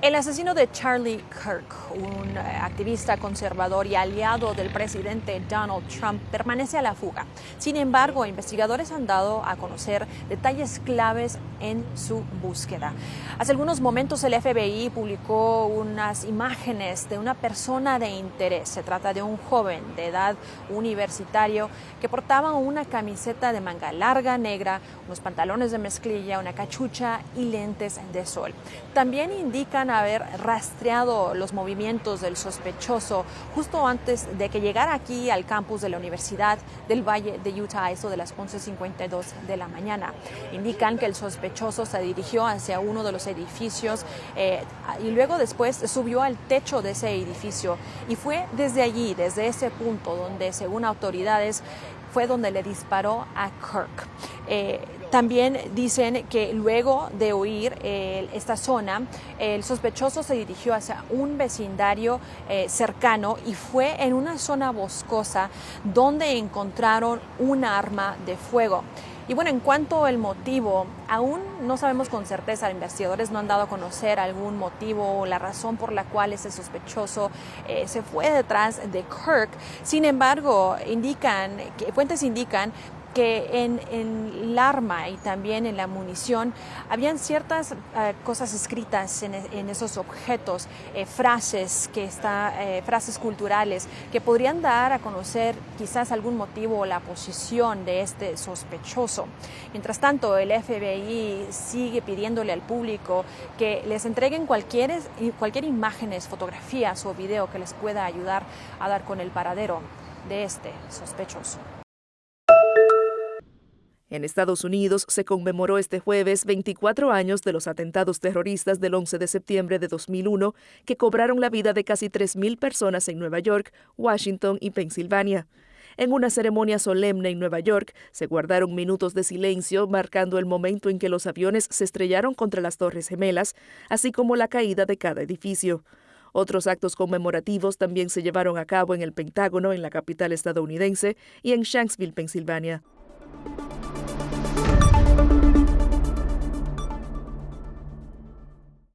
El asesino de Charlie Kirk, un activista conservador y aliado del presidente Donald Trump, permanece a la fuga. Sin embargo, investigadores han dado a conocer detalles claves en su búsqueda. Hace algunos momentos el FBI publicó unas imágenes de una persona de interés. Se trata de un joven de edad universitario que portaba una camiseta de manga larga negra, unos pantalones de mezclilla, una cachucha y lentes de sol. También indican haber rastreado los movimientos del sospechoso justo antes de que llegara aquí al campus de la Universidad del Valle de Utah a eso de las 11:52 de la mañana. Indican que el sospechoso se dirigió hacia uno de los edificios y luego después subió al techo de ese edificio y fue desde allí, desde ese punto donde, según autoridades, fue donde le disparó a Kirk. También dicen que luego de huir esta zona, el sospechoso se dirigió hacia un vecindario cercano y fue en una zona boscosa donde encontraron un arma de fuego. Y bueno, en cuanto al motivo, aún no sabemos con certeza, los investigadores no han dado a conocer algún motivo o la razón por la cual ese sospechoso se fue detrás de Kirk. Sin embargo, fuentes indican que en el arma y también en la munición habían ciertas cosas escritas en esos objetos, frases culturales que podrían dar a conocer quizás algún motivo o la posición de este sospechoso. Mientras tanto, el FBI sigue pidiéndole al público que les entreguen cualquier imágenes, fotografías o video que les pueda ayudar a dar con el paradero de este sospechoso. En Estados Unidos se conmemoró este jueves 24 años de los atentados terroristas del 11 de septiembre de 2001 que cobraron la vida de casi 3.000 personas en Nueva York, Washington y Pensilvania. En una ceremonia solemne en Nueva York se guardaron minutos de silencio marcando el momento en que los aviones se estrellaron contra las Torres Gemelas, así como la caída de cada edificio. Otros actos conmemorativos también se llevaron a cabo en el Pentágono, en la capital estadounidense, y en Shanksville, Pensilvania.